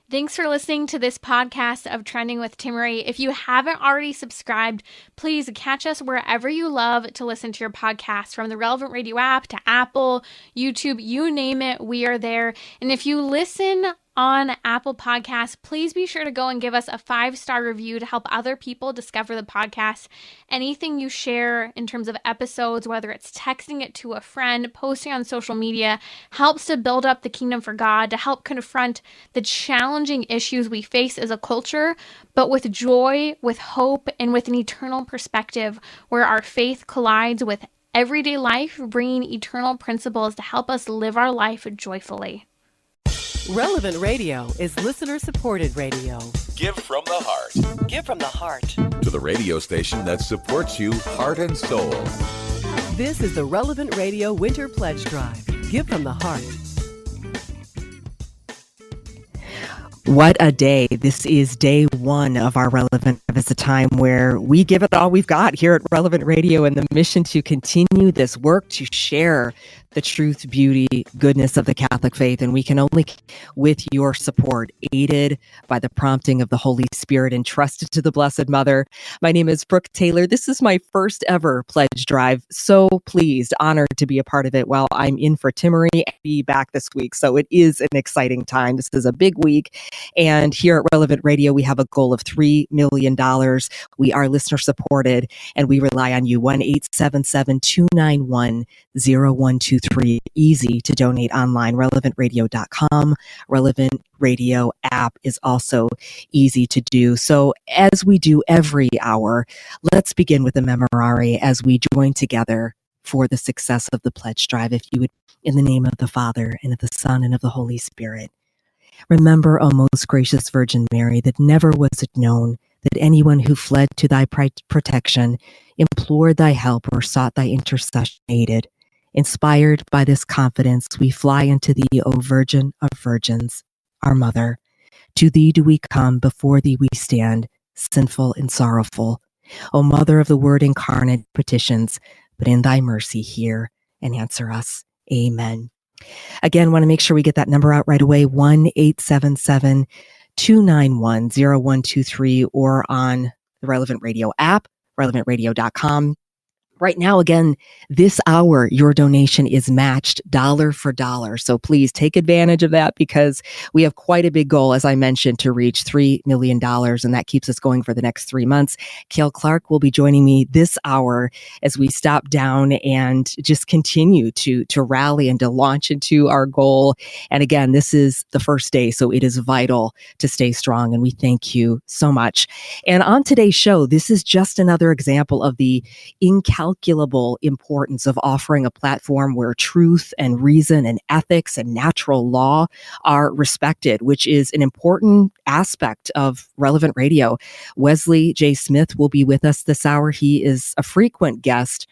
Thanks for listening to this podcast of Trending with Timmerie. If you haven't already subscribed, please catch us wherever you love to listen to your podcast, from the Relevant Radio app to Apple, YouTube, you name it, we are there. And if you listen on Apple Podcasts, please be sure to go and give us a 5-star review to help other people discover the podcast. Anything you share in terms of episodes, whether it's texting it to a friend, posting on social media, helps to build up the kingdom for God, to help confront the challenging issues we face as a culture, but with joy, with hope, and with an eternal perspective where our faith collides with everyday life, bringing eternal principles to help us live our life joyfully. Relevant Radio is listener-supported radio. Give from the heart. Give from the heart. To the radio station that supports you heart and soul. This is the Relevant Radio Winter Pledge Drive. Give from the heart. What a day. This is day one of our Relevant. It's a time where we give it all we've got here at Relevant Radio, and the mission to continue this work to share the truth, beauty, goodness of the Catholic faith. And we can only, with your support, aided by the prompting of the Holy Spirit, entrusted to the Blessed Mother. My name is Brooke Taylor. This is my first ever pledge drive. So pleased, honored to be a part of it while I'm in for Timmerie and be back this week. So it is an exciting time. This is a big week. And here at Relevant Radio, we have a goal of $3 million. We are listener supported, and we rely on you. 1-877-291-0123. Easy to donate online. RelevantRadio.com. Relevant Radio app is also easy to do. So as we do every hour, let's begin with the Memorare as we join together for the success of the pledge drive. If you would, in the name of the Father, and of the Son, and of the Holy Spirit. Remember, O most gracious Virgin Mary, that never was it known that anyone who fled to thy protection, implored thy help, or sought thy intercession aided. Inspired by this confidence, we fly unto thee, O Virgin of Virgins, our Mother. To thee do we come, before thee we stand, sinful and sorrowful. O Mother of the Word incarnate, petitions, but in thy mercy hear and answer us. Amen. Again, want to make sure we get that number out right away, 1-877-291-0123, or on the Relevant Radio app, relevantradio.com. Right now, again, this hour, your donation is matched dollar for dollar. So please take advantage of that, because we have quite a big goal, as I mentioned, to reach $3 million. And that keeps us going for the next 3 months. Cale Clark will be joining me this hour as we stop down and just continue to rally and to launch into our goal. And again, this is the first day, so it is vital to stay strong. And we thank you so much. And on today's show, this is just another example of the incalculable importance of offering a platform where truth and reason and ethics and natural law are respected, which is an important aspect of Relevant Radio. Wesley J. Smith will be with us this hour. He is a frequent guest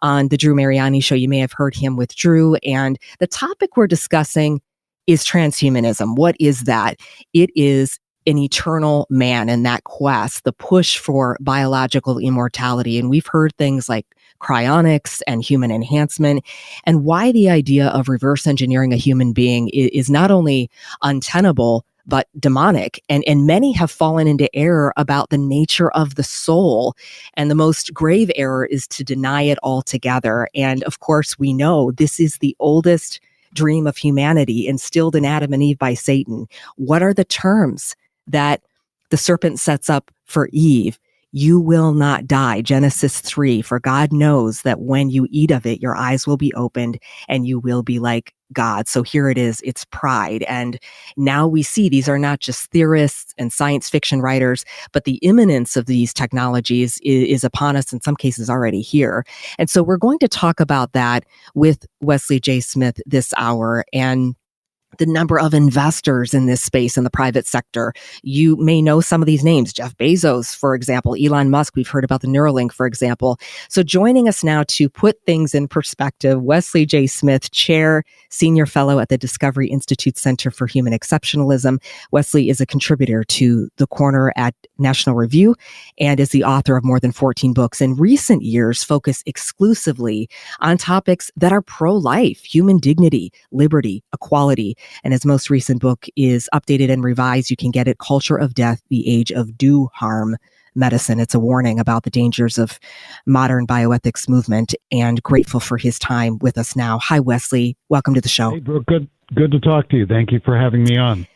on the Drew Mariani Show. You may have heard him with Drew. And the topic we're discussing is transhumanism. What is that? It is an eternal man and that quest, the push for biological immortality. And we've heard things like cryonics and human enhancement, and why the idea of reverse engineering a human being is not only untenable, but demonic. And many have fallen into error about the nature of the soul. And the most grave error is to deny it altogether. And of course, we know this is the oldest dream of humanity instilled in Adam and Eve by Satan. What are the terms that the serpent sets up for Eve? You will not die. Genesis 3, for God knows that when you eat of it, your eyes will be opened and you will be like God. So here it is, it's pride. And now we see these are not just theorists and science fiction writers, but the imminence of these technologies is upon us, in some cases already here. And so we're going to talk about that with Wesley J. Smith this hour. And the number of investors in this space in the private sector. You may know some of these names, Jeff Bezos, for example, Elon Musk. We've heard about the Neuralink, for example. So joining us now to put things in perspective, Wesley J. Smith, Chair, Senior Fellow at the Discovery Institute Center for Human Exceptionalism. Wesley is a contributor to The Corner at National Review and is the author of more than 14 books. In recent years, focused exclusively on topics that are pro-life, human dignity, liberty, equality. And his most recent book is updated and revised. You can get it, Culture of Death, The Age of Do Harm Medicine. It's a warning about the dangers of modern bioethics movement, and grateful for his time with us now. Hi, Wesley. Welcome to the show. Hey, Brooke. Good to talk to you. Thank you for having me on.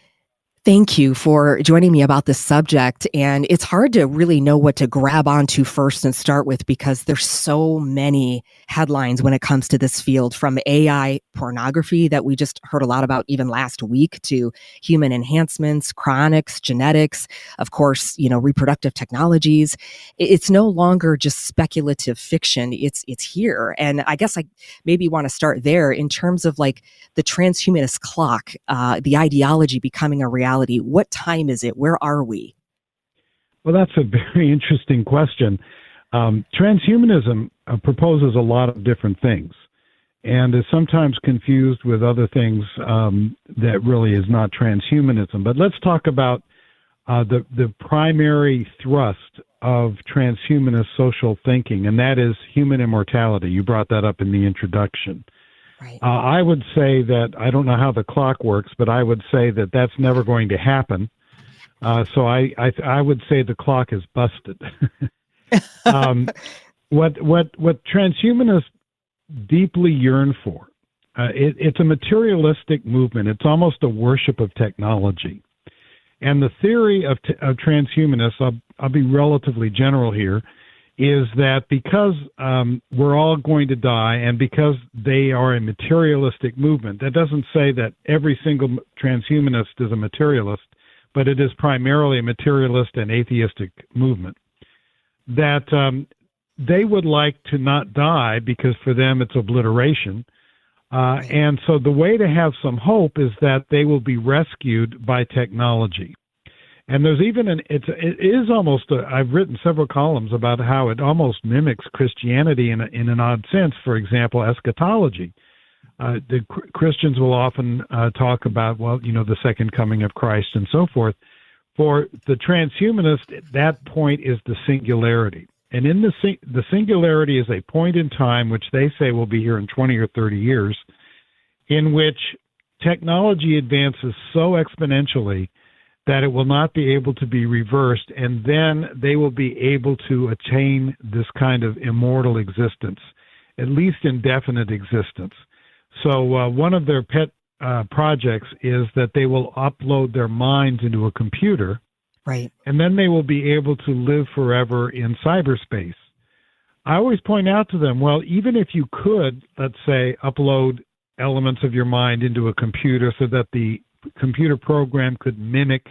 Thank you for joining me about this subject. And it's hard to really know what to grab onto first and start with, because there's so many headlines when it comes to this field, from AI pornography that we just heard a lot about even last week, to human enhancements, chronics, genetics, of course, reproductive technologies. It's no longer just speculative fiction. It's here. And I guess I maybe want to start there in terms of like the transhumanist clock, the ideology becoming a reality. What time is it? Where are we? Well, that's a very interesting question. Transhumanism proposes a lot of different things and is sometimes confused with other things that really is not transhumanism. But let's talk about the primary thrust of transhumanist social thinking, and that is human immortality. You brought that up in the introduction. Right. I would say that, I don't know how the clock works, but I would say that that's never going to happen. So I would say the clock is busted. What transhumanists deeply yearn for, it's a materialistic movement. It's almost a worship of technology. And the theory of transhumanists, I'll be relatively general here, is that because we're all going to die, and because they are a materialistic movement, that doesn't say that every single transhumanist is a materialist, but it is primarily a materialist and atheistic movement, that they would like to not die because for them it's obliteration. And so the way to have some hope is that they will be rescued by technology. And there's even it is almost, I've written several columns about how it almost mimics Christianity in an odd sense. For example, eschatology. The Christians will often talk about, the second coming of Christ and so forth. For the transhumanist, that point is the singularity. And in the singularity is a point in time, which they say will be here in 20 or 30 years, in which technology advances so exponentially that it will not be able to be reversed, and then they will be able to attain this kind of immortal existence, at least indefinite existence. So one of their pet projects is that they will upload their minds into a computer, right, and then they will be able to live forever in cyberspace. I always point out to them, well, even if you could, let's say, upload elements of your mind into a computer so that the computer program could mimic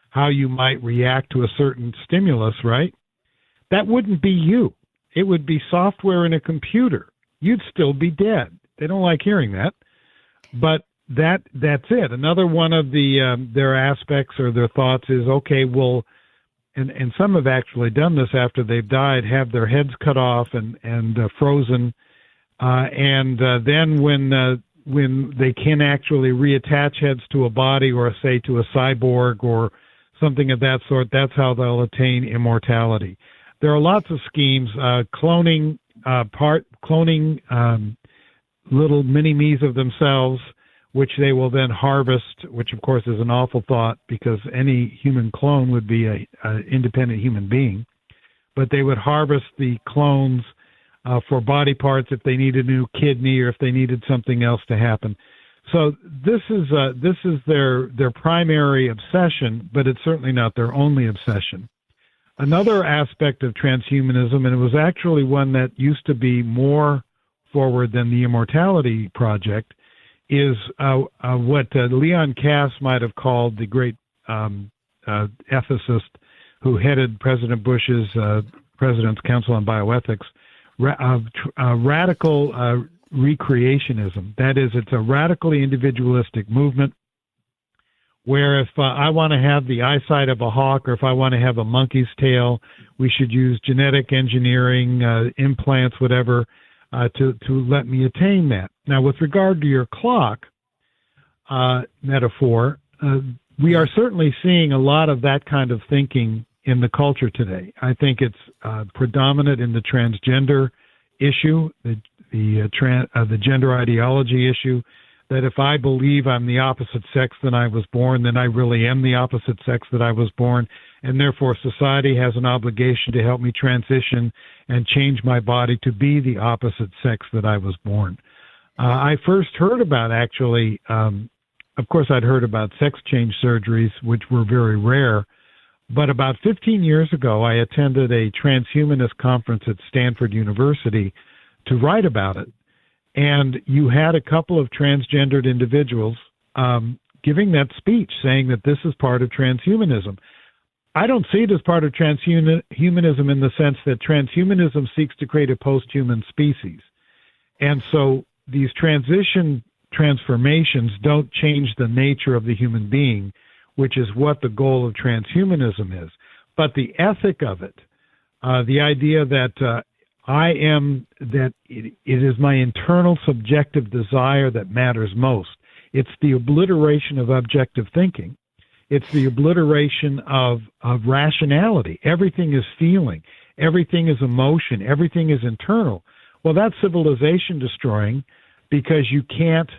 how you might react to a certain stimulus, right? That wouldn't be you. It would be software in a computer. You'd still be dead. They don't like hearing that, but that's it. Another one of their aspects or their thoughts is, okay, well, and some have actually done this after they've died, have their heads cut off and frozen, and then when they can actually reattach heads to a body, or say to a cyborg or something of that sort, that's how they'll attain immortality. There are lots of schemes, cloning little mini-me's of themselves, which they will then harvest, which of course is an awful thought because any human clone would be an independent human being. But they would harvest the clones for body parts if they needed a new kidney or if they needed something else to happen. So this is their primary obsession, but it's certainly not their only obsession. Another aspect of transhumanism, and it was actually one that used to be more forward than the Immortality Project, is what Leon Kass might have called the great ethicist who headed President Bush's President's Council on Bioethics, radical recreationism. That is, it's a radically individualistic movement where if I want to have the eyesight of a hawk or if I want to have a monkey's tail, we should use genetic engineering, implants, whatever, to let me attain that. Now, with regard to your clock metaphor, we are certainly seeing a lot of that kind of thinking in the culture today. I think it's predominant in the transgender issue, the gender ideology issue. that if I believe I'm the opposite sex than I was born, then I really am the opposite sex that I was born, and therefore society has an obligation to help me transition and change my body to be the opposite sex that I was born. I first heard about, actually, of course, I'd heard about sex change surgeries, which were very rare, but about 15 years ago, I attended a transhumanist conference at Stanford University to write about it. And you had a couple of transgendered individuals giving that speech saying that this is part of transhumanism. I don't see it as part of transhumanism in the sense that transhumanism seeks to create a post-human species. And so these transformations don't change the nature of the human being, which is what the goal of transhumanism is. But the ethic of it, the idea that it is my internal subjective desire that matters most. It's the obliteration of objective thinking. It's the obliteration of rationality. Everything is feeling. Everything is emotion. Everything is internal. Well, that's civilization destroying, because you can't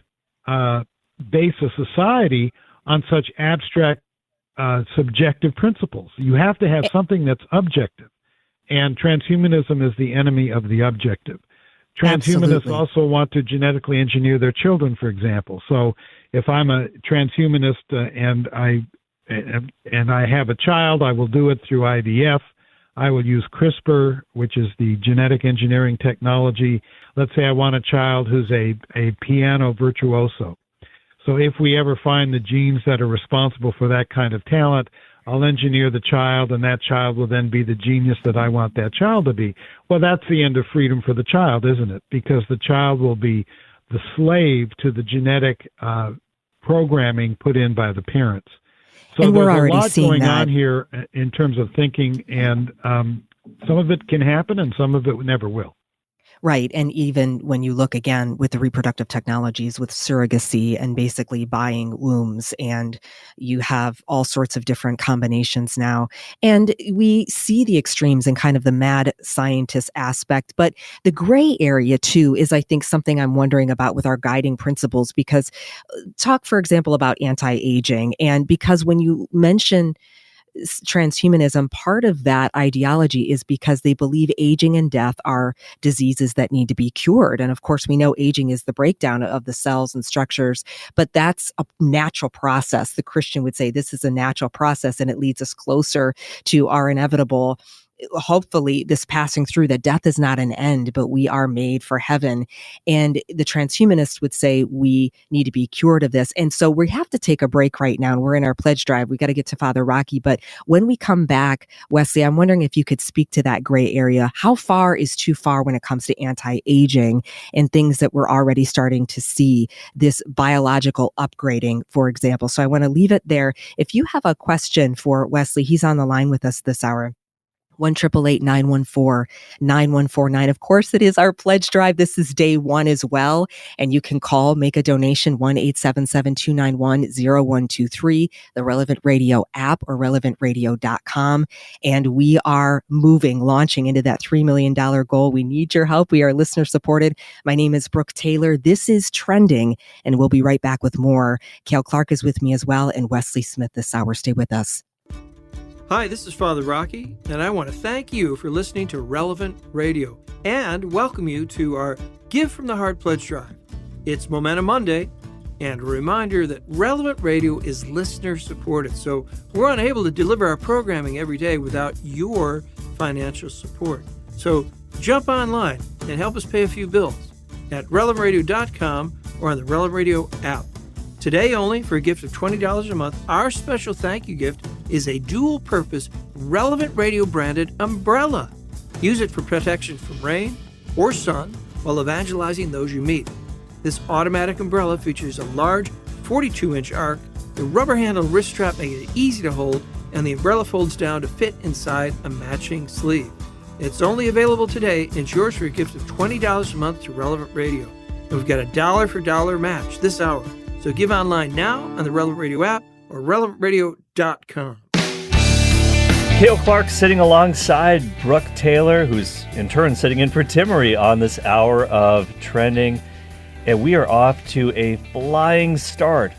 base a society on such abstract subjective principles. You have to have something that's objective. And transhumanism is the enemy of the objective. Transhumanists also want to genetically engineer their children, for example. So if I'm a transhumanist and I have a child, I will do it through IVF. I will use CRISPR, which is the genetic engineering technology. Let's say I want a child who's a piano virtuoso. So if we ever find the genes that are responsible for that kind of talent, I'll engineer the child, and that child will then be the genius that I want that child to be. Well, that's the end of freedom for the child, isn't it? Because the child will be the slave to the genetic programming put in by the parents. So and there's we're already a lot seeing going that on here in terms of thinking, and some of it can happen and some of it never will. Right. And even when you look again with the reproductive technologies with surrogacy and basically buying wombs, and you have all sorts of different combinations now. And we see the extremes and kind of the mad scientist aspect. But the gray area, too, is, I think, something I'm wondering about with our guiding principles, because talk, for example, about anti-aging. And because when you mention transhumanism, part of that ideology is because they believe aging and death are diseases that need to be cured. And of course, we know aging is the breakdown of the cells and structures, but that's a natural process. The Christian would say this is a natural process, and it leads us closer to our inevitable, hopefully, this passing through, that death is not an end, but we are made for heaven. And the transhumanists would say we need to be cured of this. And so we have to take a break right now, and we're in our pledge drive. We got to get to Father Rocky. But when we come back, Wesley, I'm wondering if you could speak to that gray area. How far is too far when it comes to anti-aging and things that we're already starting to see, this biological upgrading, for example? So I want to leave it there. If you have a question for Wesley, he's on the line with us this hour. 1-888-914-9149. Of course, it is our pledge drive. This is day one as well. And you can call, make a donation, 1-877-291-0123, the Relevant Radio app, or relevantradio.com. And we are launching into that $3 million goal. We need your help. We are listener supported. My name is Brooke Taylor. This is Trending, and we'll be right back with more. Cale Clark is with me as well, and Wesley Smith this hour. Stay with us. Hi, this is Father Rocky, and I want to thank you for listening to Relevant Radio and welcome you to our Give from the Heart Pledge Drive. It's Momentum Monday, and a reminder that Relevant Radio is listener supported, so we're unable to deliver our programming every day without your financial support. So jump online and help us pay a few bills at relevantradio.com or on the Relevant Radio app. Today only, for a gift of $20 a month, our special thank you gift is a dual-purpose Relevant Radio branded umbrella. Use it for protection from rain or sun while evangelizing those you meet. This automatic umbrella features a large 42-inch arc, the rubber-handled wrist strap makes it easy to hold, and the umbrella folds down to fit inside a matching sleeve. It's only available today, and it's yours for a gift of $20 a month to Relevant Radio. And we've got a dollar-for-dollar match this hour. So give online now on the Relevant Radio app or relevantradio.com. Cale Clark sitting alongside Brooke Taylor, who's in turn sitting in for Timmery on this hour of Trending. And we are off to a flying start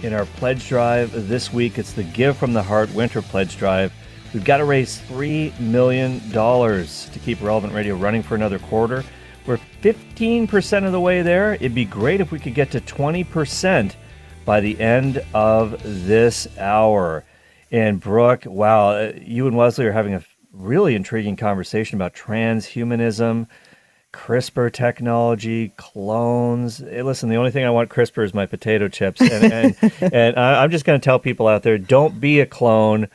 in our pledge drive this week. It's the Give from the Heart Winter Pledge Drive. We've got to raise $3 million to keep Relevant Radio running for another quarter. We're 15% of the way there. It'd be great if we could get to 20% by the end of this hour. And Brooke, wow, you and Wesley are having a really intriguing conversation about transhumanism, CRISPR technology, clones. Hey, listen, the only thing I want CRISPR is my potato chips. And I'm just going to tell people out there, don't be a clone.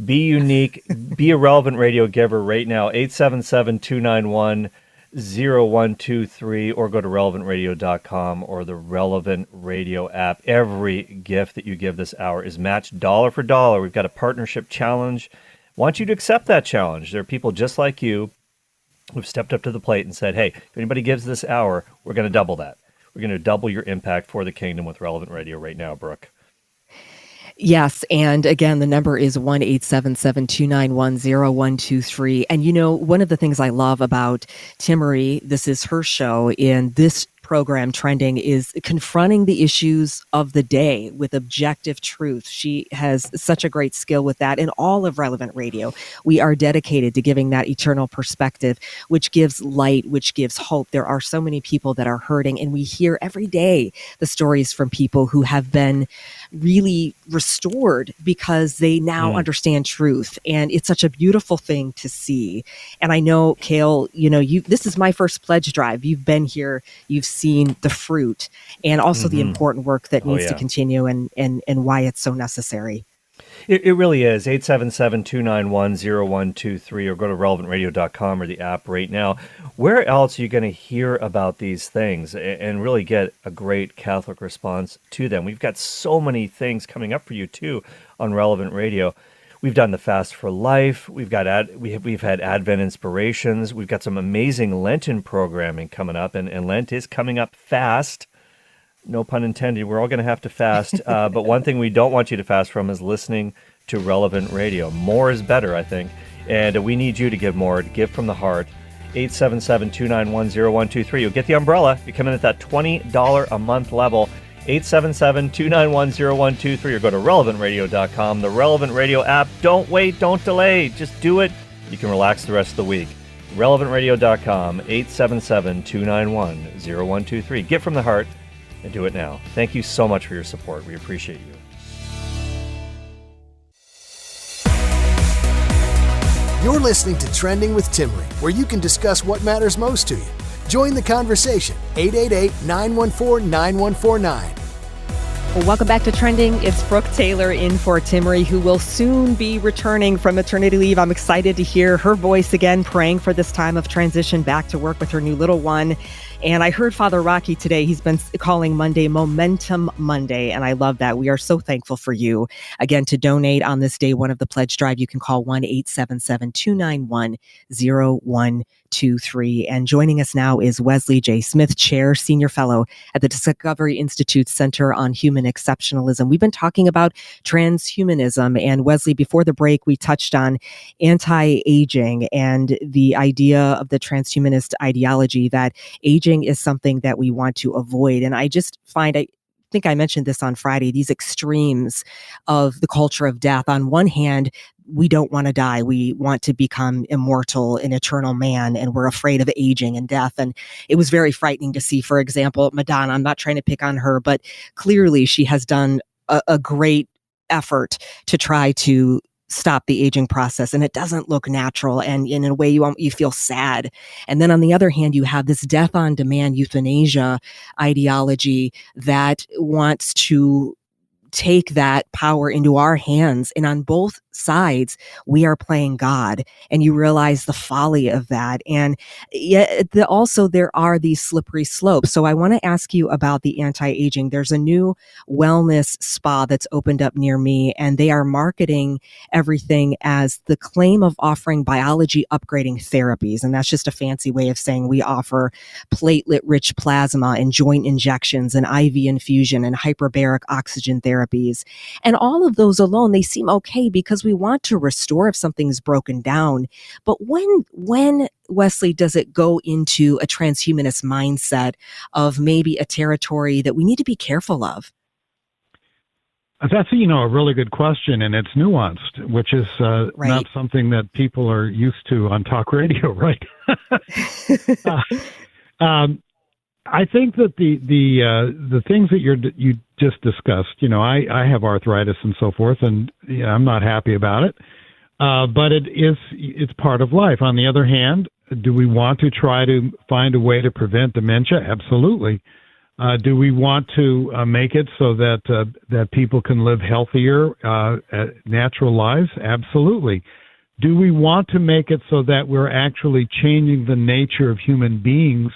Be unique. Be a Relevant Radio giver right now. 877-291-0123 or go to relevantradio.com or the Relevant Radio app. Every gift that you give this hour is matched dollar for dollar. We've got a partnership challenge. I want you to accept that challenge. There are people just like you who've stepped up to the plate and said, hey, if anybody gives this hour, we're going to double that. We're going to double your impact for the kingdom with Relevant Radio right now, Brooke. Yes. And again, the number is 1-877-291-0123. And you know, one of the things I love about Timmerie, this is her show, in this program Trending, is confronting the issues of the day with objective truth. She has such a great skill with that. In all of Relevant Radio, we are dedicated to giving that eternal perspective, which gives light, which gives hope. There are so many people that are hurting, and we hear every day the stories from people who have been really restored because they now understand truth. And it's such a beautiful thing to see. And I know, Cale, you know, this is my first pledge drive. You've been here, you've seen the fruit and also the important work that needs to continue and why it's so necessary. It really is. 877-291-0123 or go to relevantradio.com or the app right now. Where else are you going to hear about these things and really get a great Catholic response to them? We've got so many things coming up for you, too, on Relevant Radio. We've done the Fast for Life. We've had Advent Inspirations. We've got some amazing Lenten programming coming up, and Lent is coming up fast. No pun intended. We're all going to have to fast. But one thing we don't want you to fast from is listening to Relevant Radio. More is better, I think. And we need you to give more. Give from the heart. 877-291-0123. You'll get the umbrella. You come in at that $20 a month level. 877-291-0123 or go to relevantradio.com. The Relevant Radio app. Don't wait. Don't delay. Just do it. You can relax the rest of the week. Relevantradio.com. 877-291-0123. Give from the heart. And do it now. Thank you so much for your support. We appreciate you. You're listening to Trending with Timmerie, where you can discuss what matters most to you. Join the conversation. 888-914-9149. Well, welcome back to Trending. It's Brooke Taylor in for Timmerie, who will soon be returning from maternity leave. I'm excited to hear her voice again, praying for this time of transition back to work with her new little one. And I heard Father Rocky today. He's been calling Monday Momentum Monday, and I love that. We are so thankful for you. Again, to donate on this day one of the pledge drive, you can call 1-877-291-0123. And joining us now is Wesley J. Smith, Chair, Senior Fellow at the Discovery Institute Center on Human Exceptionalism. We've been talking about transhumanism. And Wesley, before the break, we touched on anti-aging and the idea of the transhumanist ideology that aging is something that we want to avoid. And I just find, I think I mentioned this on Friday, these extremes of the culture of death. On one hand, we don't want to die. We want to become immortal, an eternal man, and we're afraid of aging and death. And it was very frightening to see, for example, Madonna. I'm not trying to pick on her, but clearly she has done a great effort to try to stop the aging process, and it doesn't look natural, and in a way you feel sad. And then on the other hand, you have this death on demand euthanasia ideology that wants to take that power into our hands. And on both sides, we are playing God, and you realize the folly of that. And yet also there are these slippery slopes. So I want to ask you about the anti-aging. There's a new wellness spa that's opened up near me, and they are marketing everything as the claim of offering biology upgrading therapies. And that's just a fancy way of saying we offer platelet-rich plasma and joint injections and IV infusion and hyperbaric oxygen therapy therapies. And all of those alone, they seem okay because we want to restore if something's broken down. But when Wesley, does it go into a transhumanist mindset of maybe a territory that we need to be careful of? That's, a really good question, and it's nuanced, which is Right. not something that people are used to on talk radio, right? I think that the things that you just discussed, I have arthritis and so forth, and I'm not happy about it, but it's part of life. On the other hand, do we want to try to find a way to prevent dementia? Absolutely. Do we want to make it so that people can live healthier, natural lives? Absolutely. Do we want to make it so that we're actually changing the nature of human beings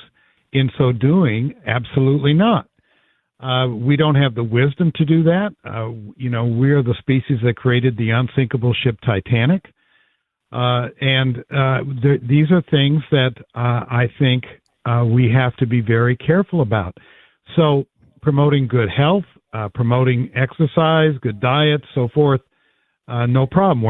in so doing? Absolutely not. We don't have the wisdom to do that. We are the species that created the unsinkable ship Titanic. These are things that I think we have to be very careful about. So promoting good health, promoting exercise, good diet, so forth, no problem.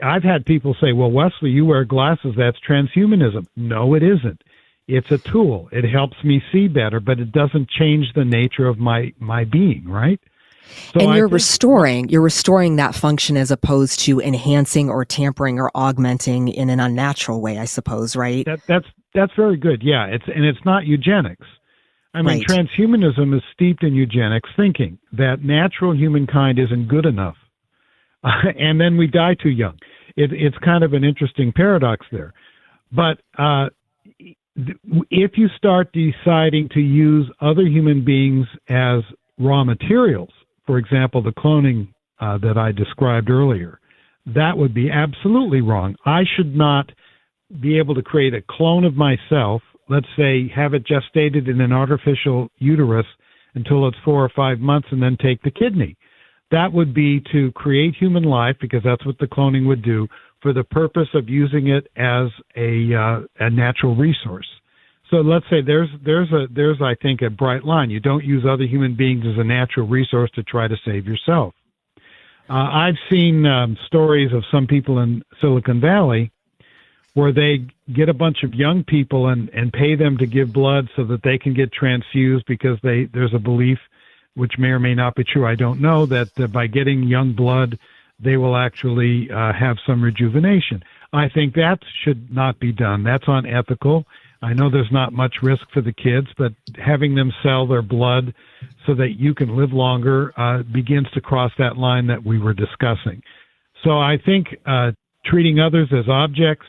I've had people say, well, Wesley, you wear glasses, that's transhumanism. No, it isn't. It's a tool. It helps me see better, but it doesn't change the nature of my being, right? So and you're restoring that function as opposed to enhancing or tampering or augmenting in an unnatural way, I suppose, right? That's very good. Yeah, it's not eugenics. I mean, Right. Transhumanism is steeped in eugenics thinking that natural humankind isn't good enough, and then we die too young. It's kind of an interesting paradox there. But if you start deciding to use other human beings as raw materials, for example, the cloning that I described earlier, that would be absolutely wrong. I should not be able to create a clone of myself, let's say have it gestated in an artificial uterus until it's 4 or 5 months and then take the kidney. That would be to create human life, because that's what the cloning would do, for the purpose of using it as a natural resource. So let's say there's I think a bright line. You don't use other human beings as a natural resource to try to save yourself. I've seen stories of some people in Silicon Valley where they get a bunch of young people and pay them to give blood so that they can get transfused, because there's a belief, which may or may not be true, I don't know, that by getting young blood, they will actually have some rejuvenation. I think that should not be done. That's unethical. I know there's not much risk for the kids, but having them sell their blood so that you can live longer begins to cross that line that we were discussing. So I think treating others as objects,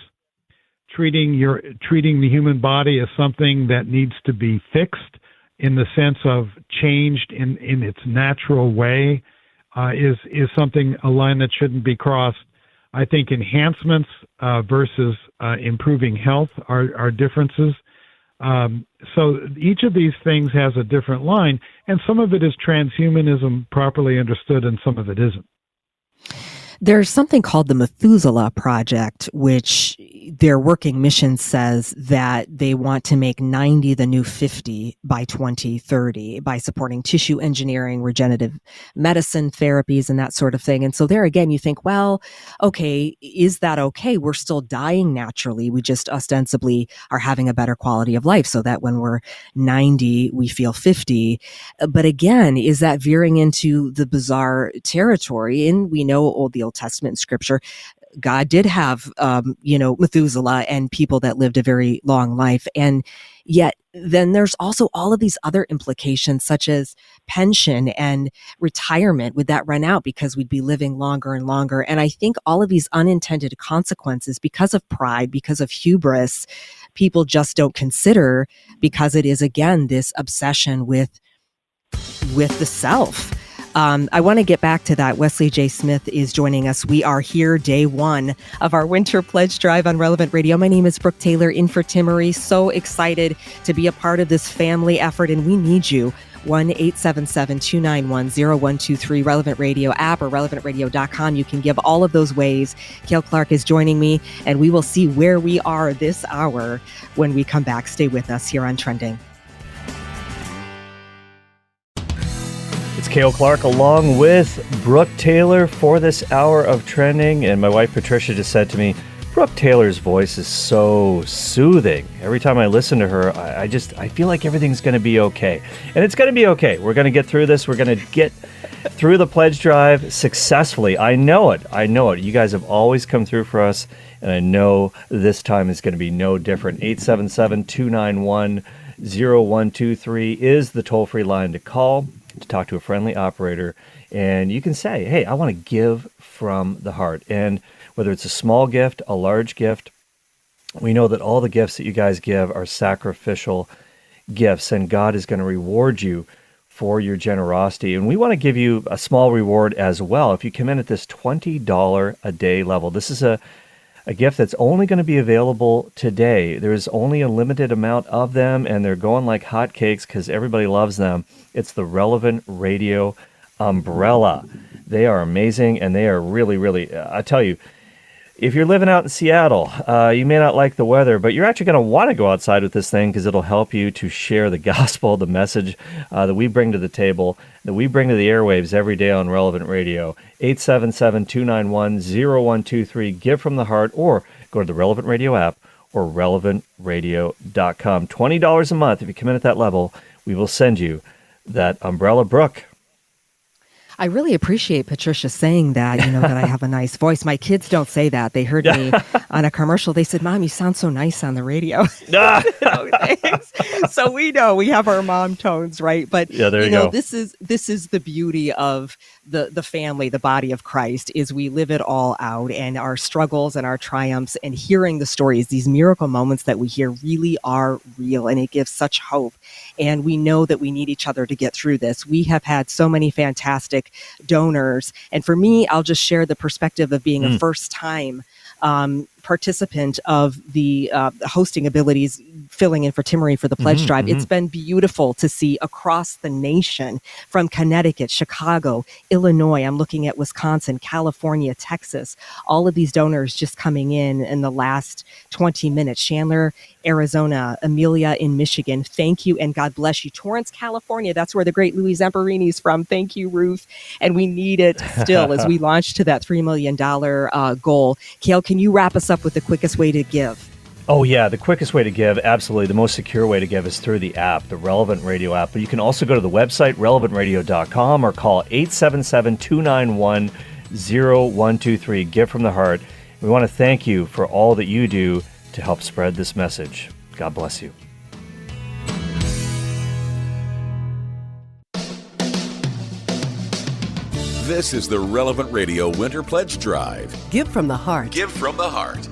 treating the human body as something that needs to be fixed in the sense of changed in its natural way is something, a line that shouldn't be crossed. I think enhancements versus improving health are differences. So each of these things has a different line, and some of it is transhumanism properly understood, and some of it isn't. There's something called the Methuselah Project, which their working mission says that they want to make 90 the new 50 by 2030 by supporting tissue engineering, regenerative medicine therapies, and that sort of thing. And so there again, you think, well, okay, is that okay? We're still dying naturally. We just ostensibly are having a better quality of life so that when we're 90, we feel 50. But again, is that veering into the bizarre territory? And we know the Old Testament scripture, God did have, Methuselah and people that lived a very long life. And yet then there's also all of these other implications, such as pension and retirement. Would that run out because we'd be living longer and longer? And I think all of these unintended consequences, because of pride, because of hubris, people just don't consider, because it is, again, this obsession with the self. I want to get back to that. Wesley J. Smith is joining us. We are here day one of our Winter Pledge Drive on Relevant Radio. My name is Brooke Taylor, in for Timmery. So excited to be a part of this family effort, and we need you. 1-877-291-0123, Relevant Radio app or relevantradio.com. You can give all of those ways. Cale Clark is joining me, and we will see where we are this hour when we come back. Stay with us here on Trending. It's It's Cale Clark along with Brooke Taylor for this hour of trending. And my wife Patricia just said to me, Brooke Taylor's voice is so soothing. Every time I listen to her, I feel like everything's going to be okay. And it's going to be okay. We're going to get through this. We're going to get through the pledge drive successfully. I know it. You guys have always come through for us, and I know this time is going to be no different. 877-291-0123 is the toll-free line to call to talk to a friendly operator. And you can say, hey, I want to give from the heart. And whether it's a small gift, a large gift, we know that all the gifts that you guys give are sacrificial gifts, and God is going to reward you for your generosity. And we want to give you a small reward as well. If you come in at this $20 a day level, this is a gift that's only going to be available today. There's only a limited amount of them, and they're going like hotcakes because everybody loves them. It's the Relevant Radio umbrella. They are amazing, and they are really, really, I tell you, if you're living out in Seattle, you may not like the weather, but you're actually going to want to go outside with this thing because it'll help you to share the gospel, the message that we bring to the table, that we bring to the airwaves every day on Relevant Radio. 877-291-0123. Give from the heart, or go to the Relevant Radio app or relevantradio.com. $20 a month. If you come in at that level, we will send you that umbrella. Brooke. I really appreciate Patricia saying that, that I have a nice voice. My kids don't say that. They heard me on a commercial. They said, Mom, you sound so nice on the radio. Thanks. So we know we have our mom tones, right? But yeah, there you go. This is the beauty of the family, the body of Christ, is we live it all out, and our struggles and our triumphs, and hearing the stories, these miracle moments that we hear really are real, and it gives such hope. And we know that we need each other to get through this. We have had so many fantastic donors. And for me, I'll just share the perspective of being a first-time participant of the hosting abilities, filling in for Timmery for the Pledge Drive. It's been beautiful to see across the nation, from Connecticut, Chicago, Illinois. I'm looking at Wisconsin, California, Texas, all of these donors just coming in the last 20 minutes. Chandler, Arizona, Amelia in Michigan. Thank you, and God bless you. Torrance, California. That's where the great Louis Zamperini is from. Thank you, Ruth. And we need it still as we launch to that $3 million goal. Cale, can you wrap us up with the quickest way to give? Oh, yeah. The quickest way to give, absolutely. The most secure way to give is through the app, the Relevant Radio app. But you can also go to the website, relevantradio.com, or call 877-291-0123. Give from the heart. We want to thank you for all that you do to help spread this message. God bless you. This is the Relevant Radio Winter Pledge Drive. Give from the heart. Give from the heart.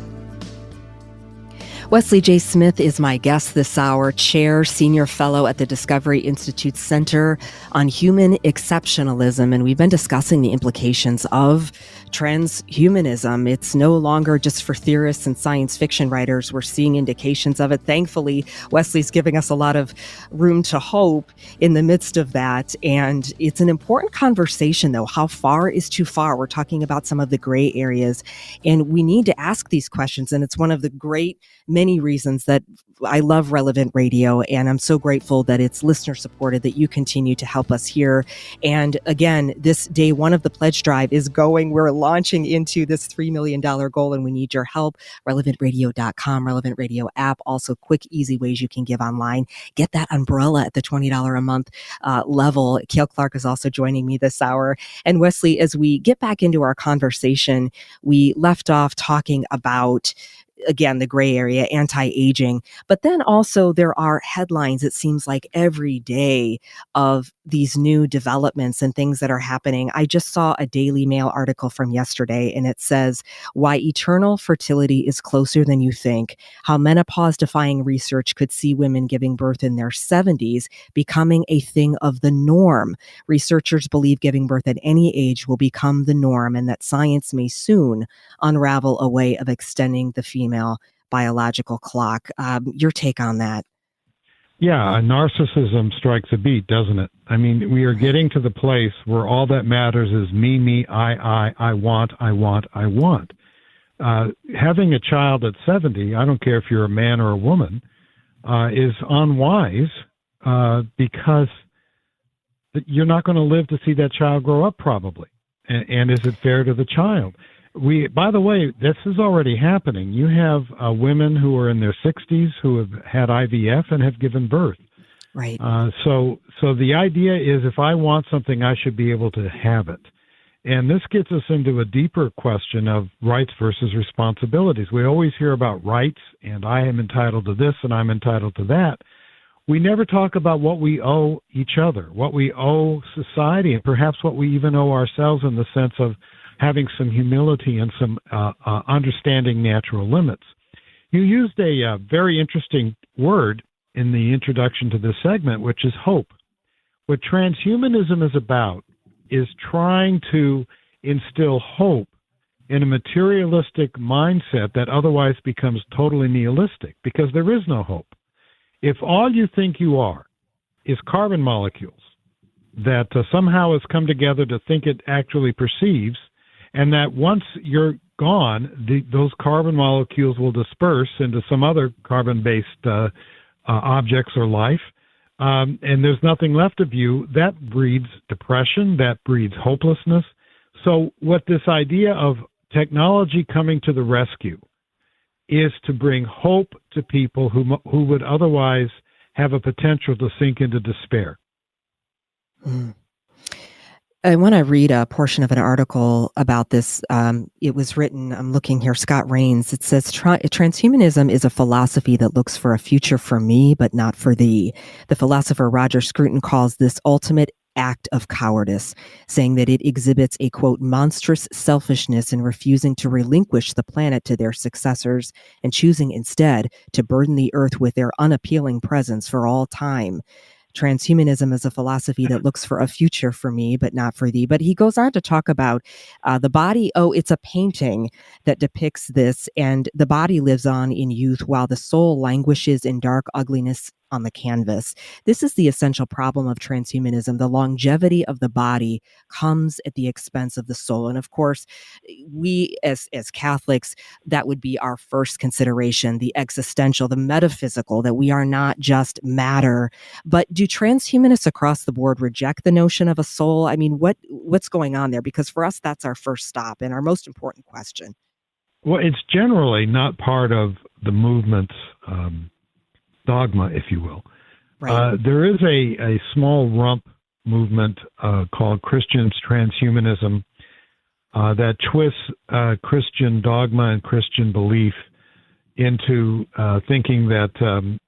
Wesley J. Smith is my guest this hour, Chair, Senior Fellow at the Discovery Institute Center on Human Exceptionalism. And we've been discussing the implications of transhumanism. It's no longer just for theorists and science fiction writers. We're seeing indications of it. Thankfully, Wesley's giving us a lot of room to hope in the midst of that. And it's an important conversation, though. How far is too far? We're talking about some of the gray areas, and we need to ask these questions. And it's one of the many reasons that I love Relevant Radio, and I'm so grateful that it's listener supported, that you continue to help us here. And again, this day one of the pledge drive is going. We're launching into this $3 million goal, and we need your help. relevantradio.com, Relevant Radio app, also quick, easy ways you can give online. Get that umbrella at the $20 a month level. Cale Clark is also joining me this hour. And Wesley, as we get back into our conversation, we left off talking about, again, the gray area, anti-aging. But then also there are headlines, it seems like every day, of these new developments and things that are happening. I just saw a Daily Mail article from yesterday, and it says, why eternal fertility is closer than you think, how menopause-defying research could see women giving birth in their 70s becoming a thing of the norm. Researchers believe giving birth at any age will become the norm, and that science may soon unravel a way of extending the female biological clock. Your take on that? Yeah, narcissism strikes a beat, doesn't it? I mean, we are getting to the place where all that matters is me, I want. Having a child at 70, I don't care if you're a man or a woman, is unwise because that you're not going to live to see that child grow up probably. And is it fair to the child? By the way, this is already happening. You have women who are in their 60s who have had IVF and have given birth. Right. So the idea is if I want something, I should be able to have it. And this gets us into a deeper question of rights versus responsibilities. We always hear about rights, and I am entitled to this and I'm entitled to that. We never talk about what we owe each other, what we owe society, and perhaps what we even owe ourselves in the sense of having some humility and some understanding natural limits. You used a very interesting word in the introduction to this segment, which is hope. What transhumanism is about is trying to instill hope in a materialistic mindset that otherwise becomes totally nihilistic, because there is no hope. If all you think you are is carbon molecules that somehow has come together to think it actually perceives, and that once you're gone, those carbon molecules will disperse into some other carbon-based objects or life, and there's nothing left of you, that breeds depression, that breeds hopelessness. So what this idea of technology coming to the rescue is to bring hope to people who would otherwise have a potential to sink into despair. I want to read a portion of an article about this. It was written, I'm looking here, Scott Rains. It says, transhumanism is a philosophy that looks for a future for me, but not for thee. The philosopher Roger Scruton calls this ultimate act of cowardice, saying that it exhibits a, quote, monstrous selfishness in refusing to relinquish the planet to their successors and choosing instead to burden the earth with their unappealing presence for all time. Transhumanism is a philosophy that looks for a future for me, but not for thee. But he goes on to talk about the body. Oh, it's a painting that depicts this, and the body lives on in youth while the soul languishes in dark ugliness on the canvas. This is the essential problem of transhumanism. The longevity of the body comes at the expense of the soul. And of course, we as Catholics, that would be our first consideration, the existential, the metaphysical, that we are not just matter. But do transhumanists across the board reject the notion of a soul? I mean, what's going on there? Because for us, that's our first stop and our most important question. Well, it's generally not part of the movement's dogma, if you will. Right. There is a small rump movement called Christian transhumanism that twists Christian dogma and Christian belief into thinking that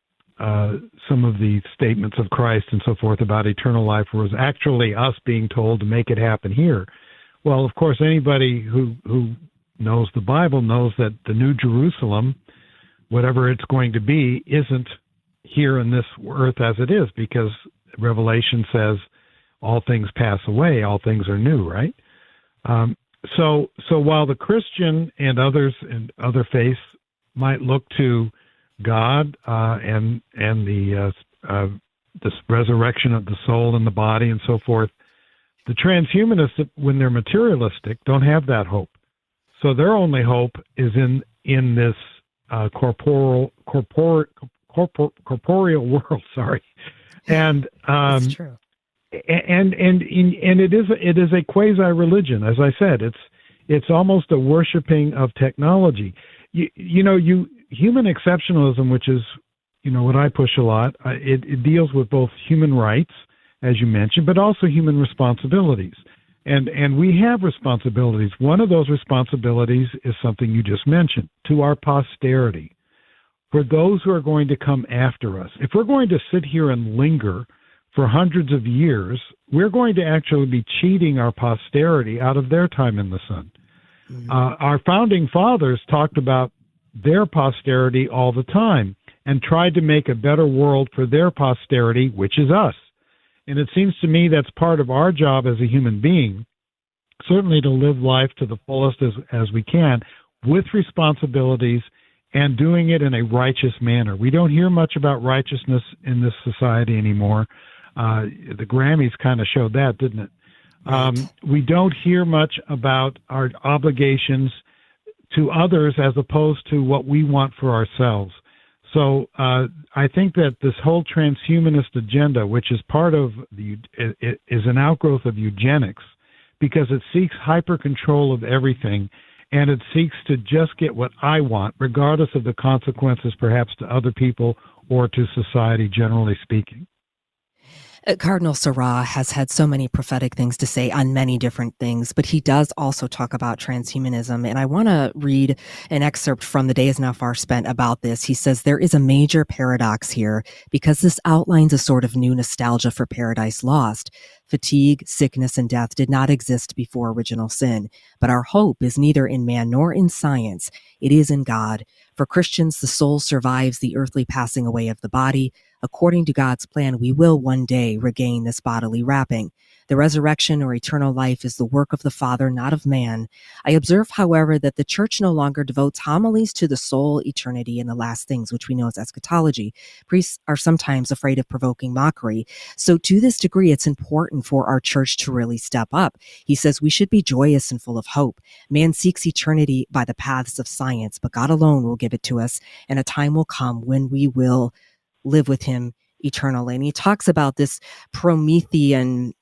some of the statements of Christ and so forth about eternal life was actually us being told to make it happen here. Well, of course, anybody who knows the Bible knows that the New Jerusalem, whatever it's going to be, isn't here in this earth as it is, because Revelation says all things pass away, all things are new, right? So while the Christian and others and other faiths might look to God and the this resurrection of the soul and the body and so forth, the transhumanists, when they're materialistic, don't have that hope. So their only hope is in this corporeal world. Sorry, and That's true. And it is a quasi religion. As I said, it's almost a worshiping of technology. Human exceptionalism, which is what I push a lot. It deals with both human rights, as you mentioned, but also human responsibilities. And we have responsibilities. One of those responsibilities is something you just mentioned, to our posterity. For those who are going to come after us. If we're going to sit here and linger for hundreds of years, we're going to actually be cheating our posterity out of their time in the sun. Mm-hmm. Our founding fathers talked about their posterity all the time and tried to make a better world for their posterity, which is us. And it seems to me that's part of our job as a human being, certainly to live life to the fullest as we can, with responsibilities and doing it in a righteous manner. We don't hear much about righteousness in this society anymore. The Grammys kind of showed that, didn't it? Right. We don't hear much about our obligations to others as opposed to what we want for ourselves. So I think that this whole transhumanist agenda, which is part of is an outgrowth of eugenics, because it seeks hyper control of everything, and it seeks to just get what I want, regardless of the consequences perhaps to other people or to society, generally speaking. Cardinal Sarah has had so many prophetic things to say on many different things, but he does also talk about transhumanism. And I want to read an excerpt from The Day Is Now Far Spent about this. He says, there is a major paradox here because this outlines a sort of new nostalgia for Paradise Lost. Fatigue, sickness, and death did not exist before original sin, but our hope is neither in man nor in science. It is in God. For Christians, the soul survives the earthly passing away of the body. According to God's plan, we will one day regain this bodily wrapping. The resurrection or eternal life is the work of the Father, not of man. I observe, however, that the church no longer devotes homilies to the soul, eternity, and the last things, which we know as eschatology. Priests are sometimes afraid of provoking mockery. So to this degree, it's important for our church to really step up. He says we should be joyous and full of hope. Man seeks eternity by the paths of science, but God alone will give it to us, and a time will come when we will live with him eternally. And he talks about this Promethean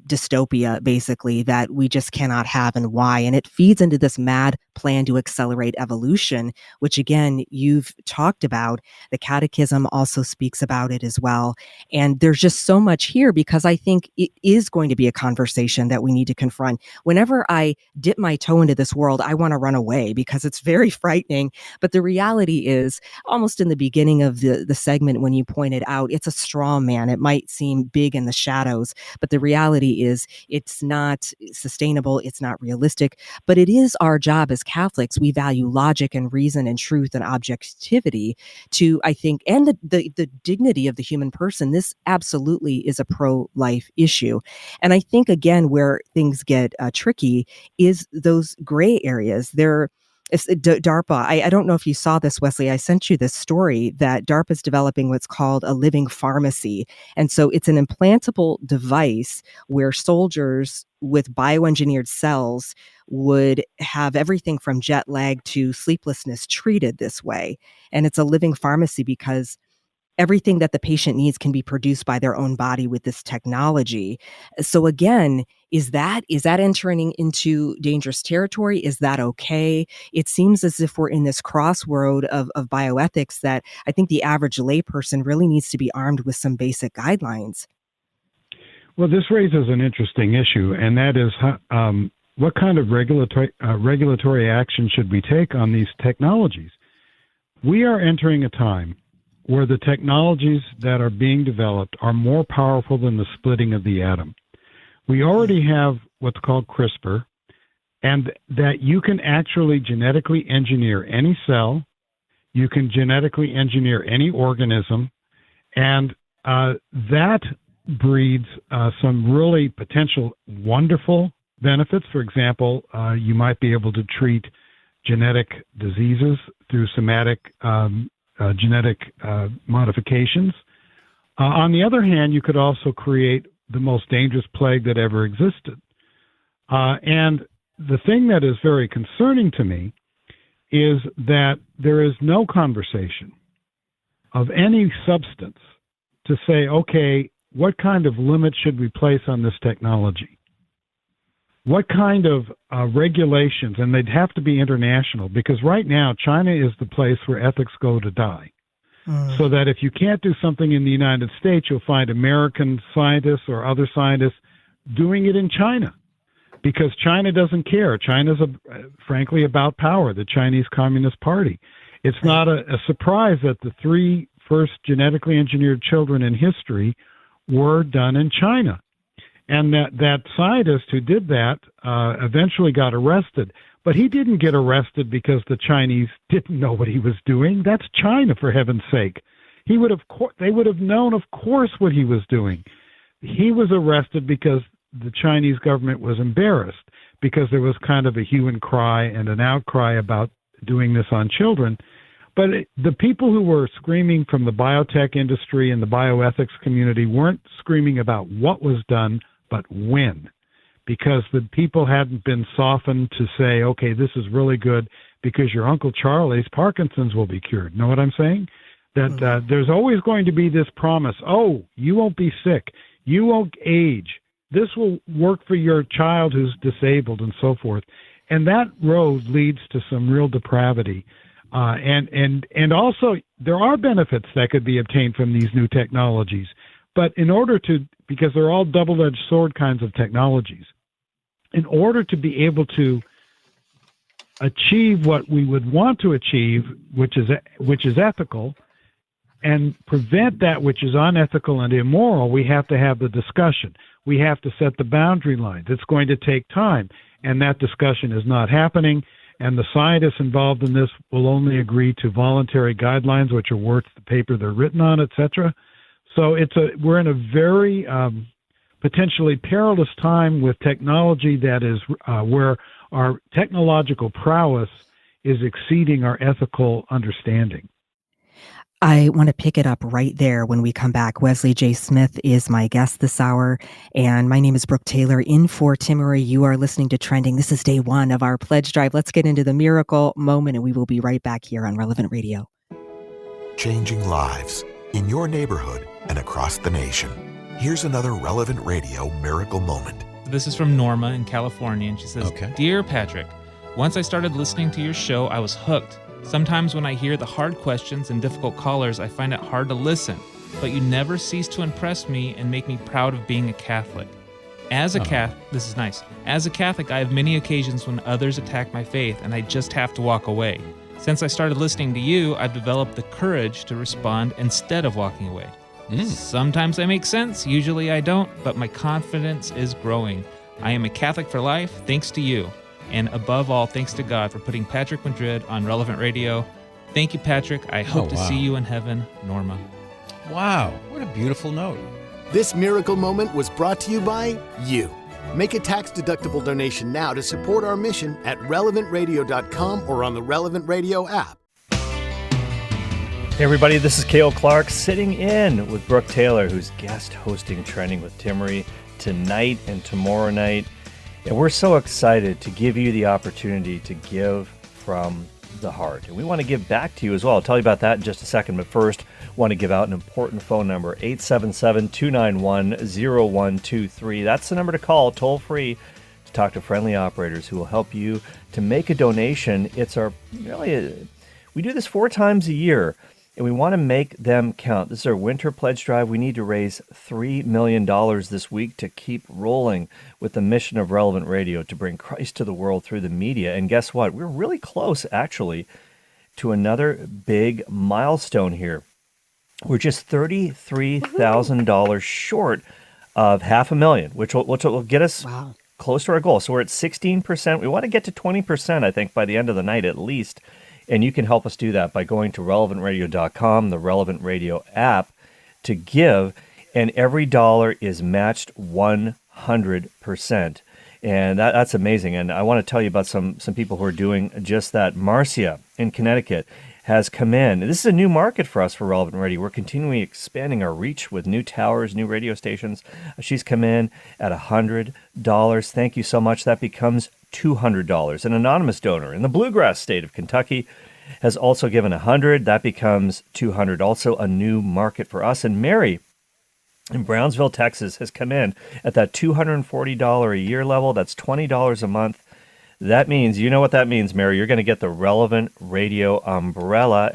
dystopia, basically, that we just cannot have, and why. And it feeds into this mad plan to accelerate evolution, which again, you've talked about. The Catechism also speaks about it as well. And there's just so much here, because I think it is going to be a conversation that we need to confront. Whenever I dip my toe into this world, I want to run away because it's very frightening. But the reality is, almost in the beginning of the segment, when you pointed out, it's a straw man. It might seem big in the shadows, but the reality is it's not sustainable. It's not realistic, but it is our job as Catholics. We value logic and reason and truth and objectivity to, I think, and the dignity of the human person. This absolutely is a pro-life issue. And I think, again, where things get tricky is those gray areas. It's DARPA. I don't know if you saw this, Wesley. I sent you this story that DARPA is developing what's called a living pharmacy. And so it's an implantable device where soldiers with bioengineered cells would have everything from jet lag to sleeplessness treated this way. And it's a living pharmacy because everything that the patient needs can be produced by their own body with this technology. So again, is that entering into dangerous territory? Is that okay? It seems as if we're in this crossroad of bioethics that I think the average layperson really needs to be armed with some basic guidelines. Well, this raises an interesting issue, and that is what kind of regulatory action should we take on these technologies? We are entering a time where the technologies that are being developed are more powerful than the splitting of the atom. We already have what's called CRISPR, and that you can actually genetically engineer any cell, you can genetically engineer any organism, and that breeds some really potential wonderful benefits. For example, you might be able to treat genetic diseases through somatic genetic modifications. On the other hand, you could also create the most dangerous plague that ever existed. And the thing that is very concerning to me is that there is no conversation of any substance to say, okay, what kind of limits should we place on this technology? What kind of regulations, and they'd have to be international, because right now China is the place where ethics go to die. So that if you can't do something in the United States, you'll find American scientists or other scientists doing it in China, because China doesn't care. China's, frankly, about power, the Chinese Communist Party. It's not a surprise that the 3 first genetically engineered children in history were done in China. And that scientist who did that eventually got arrested. But he didn't get arrested because the Chinese didn't know what he was doing. That's China, for heaven's sake. They would have known, of course, what he was doing. He was arrested because the Chinese government was embarrassed, because there was kind of a hue and cry and an outcry about doing this on children. But the people who were screaming from the biotech industry and the bioethics community weren't screaming about what was done, but when. Because the people hadn't been softened to say, okay, this is really good because your Uncle Charlie's Parkinson's will be cured. Know what I'm saying? that there's always going to be this promise, oh, you won't be sick, you won't age, this will work for your child who's disabled, and so forth. And that road leads to some real depravity. And also, there are benefits that could be obtained from these new technologies. But in order to, because they're all double-edged sword kinds of technologies, in order to be able to achieve what we would want to achieve, which is ethical, and prevent that which is unethical and immoral, we have to have the discussion. We have to set the boundary lines. It's going to take time, and that discussion is not happening. And the scientists involved in this will only agree to voluntary guidelines, which are worth the paper they're written on, etc. So we're in a very potentially perilous time with technology that is where our technological prowess is exceeding our ethical understanding. I want to pick it up right there when we come back. Wesley J. Smith is my guest this hour, and my name is Brooke Taylor, in for Timmery. You are listening to Trending. This is day one of our pledge drive. Let's get into the miracle moment, and we will be right back here on Relevant Radio. Changing lives in your neighborhood and across the nation. Here's another Relevant Radio miracle moment. This is from Norma in California, and she says, Dear Patrick, once I started listening to your show, I was hooked. Sometimes when I hear the hard questions and difficult callers, I find it hard to listen, but you never cease to impress me and make me proud of being a Catholic. As a Catholic, this is nice. As a Catholic, I have many occasions when others attack my faith and I just have to walk away. Since I started listening to you, I've developed the courage to respond instead of walking away. Sometimes I make sense, usually I don't, but my confidence is growing. I am a Catholic for life, thanks to you. And above all, thanks to God for putting Patrick Madrid on Relevant Radio. Thank you, Patrick. I hope to see you in heaven, Norma. Wow, what a beautiful note. This miracle moment was brought to you by you. Make a tax-deductible donation now to support our mission at relevantradio.com or on the Relevant Radio app. Hey everybody, this is Cale Clark sitting in with Brooke Taylor, who's guest hosting Trending with Timmery tonight and tomorrow night. And we're so excited to give you the opportunity to give from the heart. And we want to give back to you as well. I'll tell you about that in just a second. But first, want to give out an important phone number, 877-291-0123. That's the number to call, toll free, to talk to friendly operators who will help you to make a donation. We do this 4 times a year, and we want to make them count. This is our winter pledge drive. We need to raise $3 million this week to keep rolling with the mission of Relevant Radio to bring Christ to the world through the media. And guess what? We're really close, actually, to another big milestone here. We're just $33,000 short of $500,000, which will get us close to our goal. So we're at 16%. We want to get to 20%, I think, by the end of the night at least. And you can help us do that by going to relevantradio.com, the Relevant Radio app, to give. And every dollar is matched 100%. And that's amazing. And I want to tell you about some people who are doing just that. Marcia in Connecticut has come in. This is a new market for us for Relevant Radio. We're continuing expanding our reach with new towers, new radio stations. She's come in at $100. Thank you so much. That becomes $200. An anonymous donor in the bluegrass state of Kentucky has also given $100. That becomes $200. Also a new market for us. And Mary in Brownsville, Texas has come in at that $240 a year level. That's $20 a month. That means, you know what that means, Mary. You're going to get the Relevant Radio umbrella,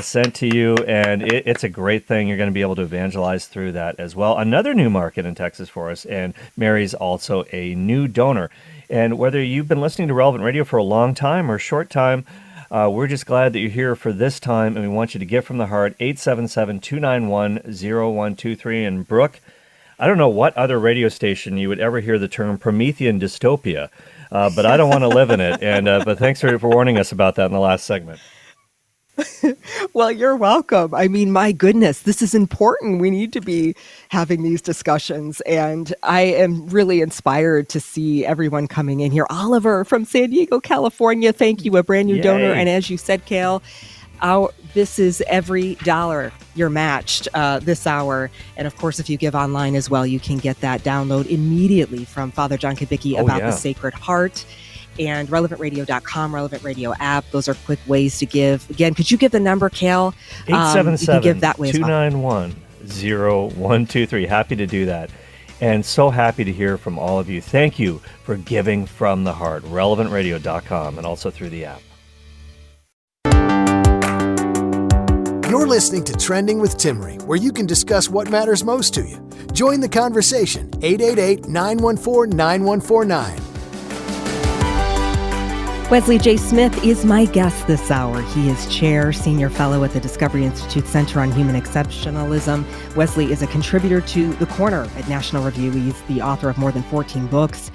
sent to you, and it's a great thing. You're going to be able to evangelize through that as well. Another new market in Texas for us, and Mary's also a new donor. And whether you've been listening to Relevant Radio for a long time or a short time, we're just glad that you're here for this time, and we want you to give from the heart, 877-291-0123. And Brooke, I don't know what other radio station you would ever hear the term Promethean dystopia, but I don't want to live in it. And but thanks for warning us about that in the last segment. Well, you're welcome. I mean, my goodness, this is important. We need to be having these discussions. And I am really inspired to see everyone coming in here. Oliver from San Diego, California. Thank you, a brand new donor. And as you said, Cale, this is every dollar you're matched this hour. And of course, if you give online as well, you can get that download immediately from Father John Kubicki about the Sacred Heart. and relevantradio.com, Relevant Radio app. Those are quick ways to give. Again, could you give the number, Cal? 877-291-0123. Happy to do that. And so happy to hear from all of you. Thank you for giving from the heart. Relevantradio.com and also through the app. You're listening to Trending with Timmery, where you can discuss what matters most to you. Join the conversation, 888-914-9149. Wesley J. Smith is my guest this hour. He is Chair, Senior Fellow at the Discovery Institute Center on Human Exceptionalism. Wesley is a contributor to The Corner at National Review. He's the author of more than 14 books.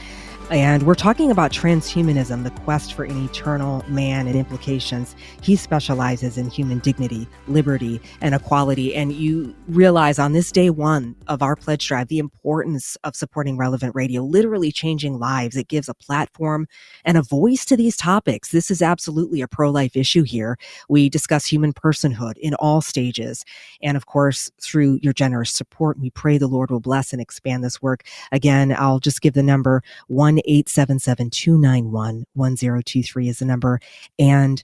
And we're talking about transhumanism, the quest for an eternal man and implications. He specializes in human dignity, liberty, and equality. And you realize on this day one of our pledge drive, the importance of supporting Relevant Radio, literally changing lives. It gives a platform and a voice to these topics. This is absolutely a pro-life issue here. We discuss human personhood in all stages. And of course, through your generous support, we pray the Lord will bless and expand this work. Again, I'll just give the number 1-877-291-1023 is the number, and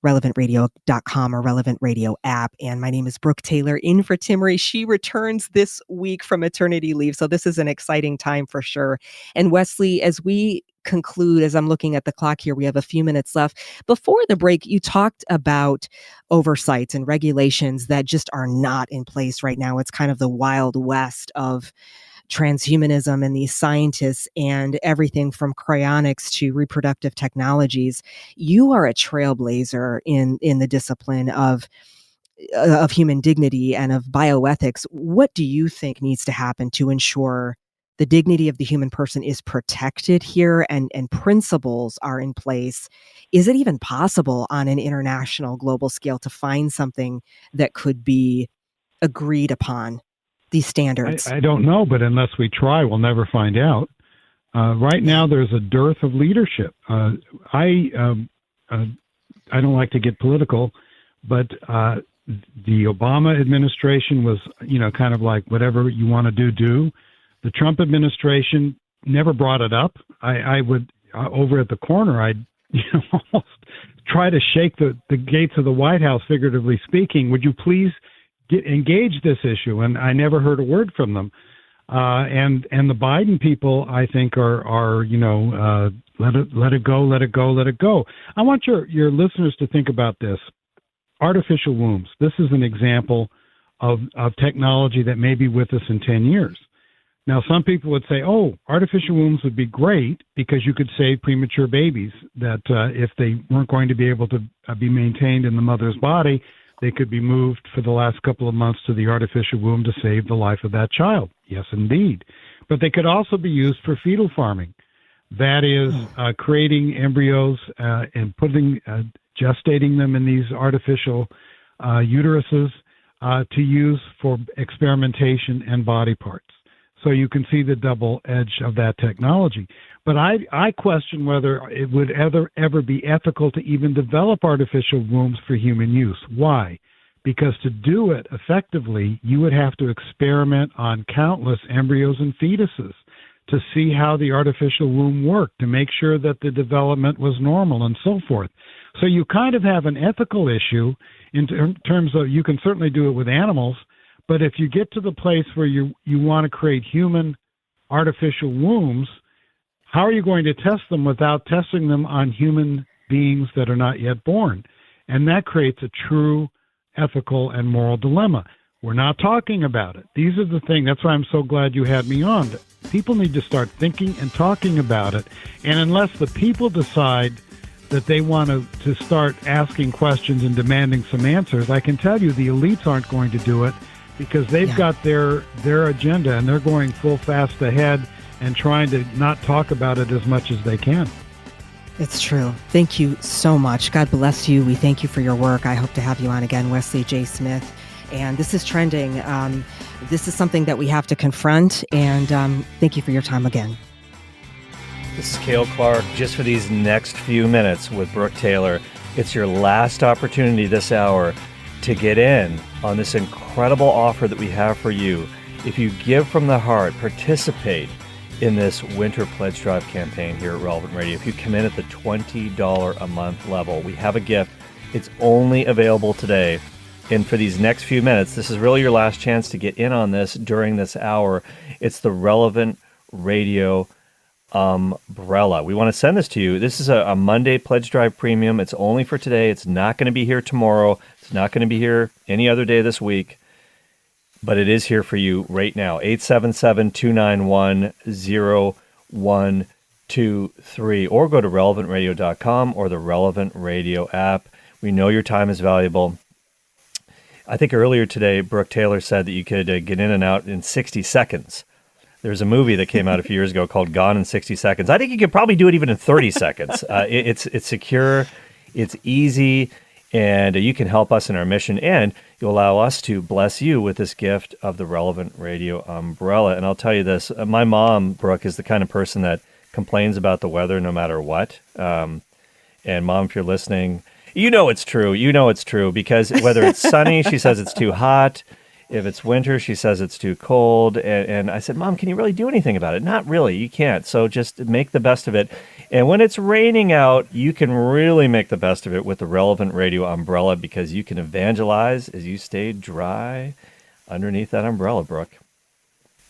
relevantradio.com or Relevant Radio app. And my name is Brooke Taylor, in for Timmery. She returns this week from maternity leave, so this is an exciting time for sure. And Wesley, as we conclude, as I'm looking at the clock here, we have a few minutes left. Before the break, you talked about oversights and regulations that just are not in place right now. It's kind of the Wild West of transhumanism and these scientists and everything from cryonics to reproductive technologies. You are a trailblazer in the discipline of human dignity and of bioethics. What do you think needs to happen to ensure the dignity of the human person is protected here and principles are in place? Is it even possible on an international global scale to find something that could be agreed upon? These standards? I don't know, but unless we try, we'll never find out. Right now, there's a dearth of leadership. I don't like to get political, but the Obama administration was, kind of like whatever you want to do. The Trump administration never brought it up. I would over at the corner, I'd almost try to shake the gates of the White House, figuratively speaking. Would you please engage this issue? And I never heard a word from them. And the Biden people, I think, are let it go. I want your listeners to think about this. Artificial wombs. This is an example of technology that may be with us in 10 years. Now, some people would say, artificial wombs would be great because you could save premature babies that if they weren't going to be able to be maintained in the mother's body, they could be moved for the last couple of months to the artificial womb to save the life of that child. Yes, indeed. But they could also be used for fetal farming. That is, creating embryos and gestating them in these artificial uteruses to use for experimentation and body parts. So you can see the double edge of that technology. But I question whether it would ever be ethical to even develop artificial wombs for human use. Why? Because to do it effectively, you would have to experiment on countless embryos and fetuses to see how the artificial womb worked, to make sure that the development was normal and so forth. So you kind of have an ethical issue in terms of, you can certainly do it with animals, but if you get to the place where you want to create human artificial wombs, how are you going to test them without testing them on human beings that are not yet born? And that creates a true ethical and moral dilemma. We're not talking about it. These are the things. That's why I'm so glad you had me on. People need to start thinking and talking about it. And unless the people decide that they want to start asking questions and demanding some answers, I can tell you the elites aren't going to do it because they've got their agenda and they're going full fast ahead and trying to not talk about it as much as they can. It's true. Thank you so much. God bless you. We thank you for your work. I hope to have you on again, Wesley J. Smith. And this is trending. This is something that we have to confront. And thank you for your time again. This is Cale Clark. Just for these next few minutes with Brooke Taylor, it's your last opportunity this hour to get in on this incredible offer that we have for you. If you give from the heart, participate in this winter pledge drive campaign here at Relevant Radio. If you come in at the $20 a month level, we have a gift. It's only available today. And for these next few minutes, this is really your last chance to get in on this during this hour. It's the Relevant Radio umbrella. We want to send this to you. This is a Monday Pledge Drive Premium. It's only for today. It's not going to be here tomorrow. It's not going to be here any other day this week. But it is here for you right now. 877-291-0123. Or go to relevantradio.com or the Relevant Radio app. We know your time is valuable. I think earlier today, Brooke Taylor said that you could get in and out in 60 seconds. There's a movie that came out a few years ago called Gone in 60 Seconds. I think you could probably do it even in 30 seconds. It's secure, it's easy, and you can help us in our mission, and you'll allow us to bless you with this gift of the Relevant Radio umbrella. And I'll tell you this, my mom, Brooke, is the kind of person that complains about the weather no matter what. And Mom, if you're listening, you know it's true. You know it's true, because whether it's sunny, she says it's too hot. If it's winter, she says it's too cold. And I said, Mom, can you really do anything about it? Not really. You can't. So just make the best of it. And when it's raining out, you can really make the best of it with the Relevant Radio umbrella, because you can evangelize as you stay dry underneath that umbrella, Brooke.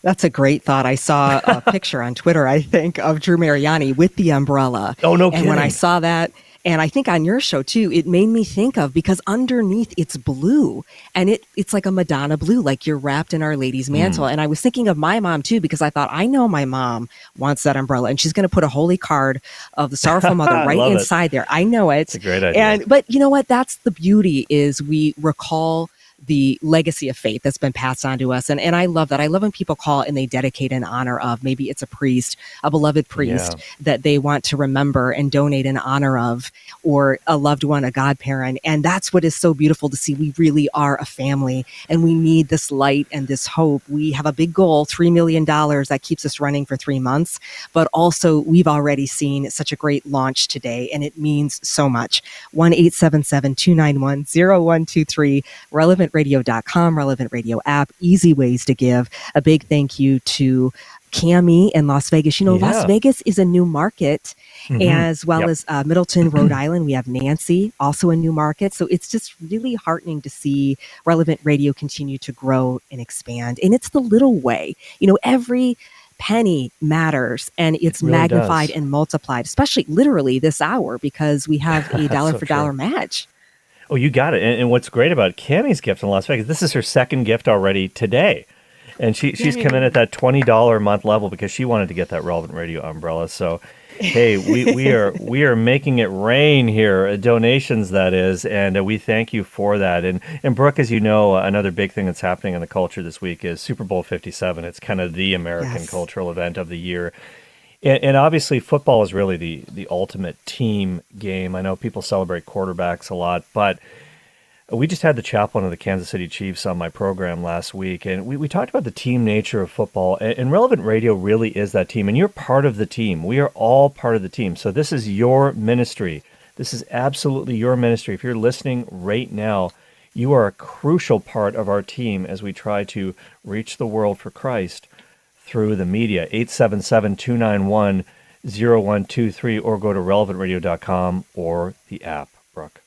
That's a great thought. I saw a picture on Twitter, I think, of Drew Mariani with the umbrella. Oh, no kidding. And when I saw that, and I think on your show too, it made me think of, because underneath it's blue, and it's like a Madonna blue, like you're wrapped in Our Lady's mantle. And I was thinking of my mom too, because I thought, I know my mom wants that umbrella, and she's going to put a holy card of the Sorrowful Mother right inside there. I know it. It's a great idea. But you know what? That's the beauty, is we recall the legacy of faith that's been passed on to us. And I love that. I love when people call and they dedicate in honor of, maybe it's a priest, a beloved priest that they want to remember and donate in honor of, or a loved one, a godparent. And that's what is so beautiful to see. We really are a family, and we need this light and this hope. We have a big goal, $3 million, that keeps us running for 3 months. But also, we've already seen such a great launch today, and it means so much. 1-877-291-0123, relevantradio.com, Relevant Radio app, easy ways to give. A big thank you to Cami in Las Vegas. You know, Las Vegas is a new market, as well as Middleton, Rhode Island. We have Nancy, also a new market. So it's just really heartening to see Relevant Radio continue to grow and expand. And it's the little way. You know, every penny matters, and it's really magnified and multiplied, especially literally this hour, because we have a dollar for dollar match. Oh, you got it. And what's great about Cammie's gift in Las Vegas, this is her second gift already today. And she's come in at that $20 a month level because she wanted to get that Relevant Radio umbrella. So, hey, we are making it rain here, donations that is, and we thank you for that. And Brooke, as you know, another big thing that's happening in the culture this week is Super Bowl 57. It's kind of the American cultural event of the year. And obviously, football is really the ultimate team game. I know people celebrate quarterbacks a lot, but we just had the chaplain of the Kansas City Chiefs on my program last week, and we talked about the team nature of football. And Relevant Radio really is that team, and you're part of the team. We are all part of the team. So this is your ministry. This is absolutely your ministry. If you're listening right now, you are a crucial part of our team as we try to reach the world for Christ through the media. 877-291-0123, or go to relevantradio.com or the app, Brooke.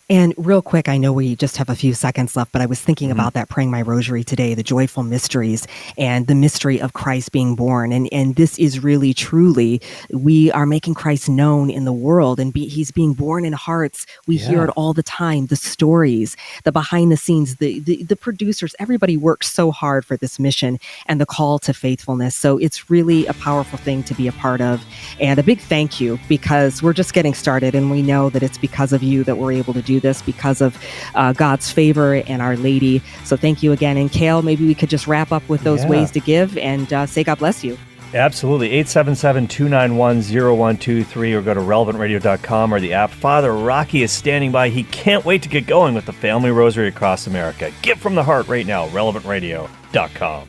And real quick, I know we just have a few seconds left, but I was thinking about that, praying my rosary today, the joyful mysteries and the mystery of Christ being born. And this is really, truly, we are making Christ known in the world, and he's being born in hearts. We hear it all the time, the stories, the behind the scenes, the producers, everybody works so hard for this mission and the call to faithfulness. So it's really a powerful thing to be a part of. And a big thank you, because we're just getting started, and we know that it's because of you that we're able to do this, because of God's favor and Our Lady. So thank you again. And Cale, maybe we could just wrap up with those ways to give and say God bless you. Absolutely. 877-291-0123, or go to relevantradio.com or the app. Father Rocky is standing by. He can't wait to get going with the Family Rosary across America. Give from the heart right now, relevantradio.com.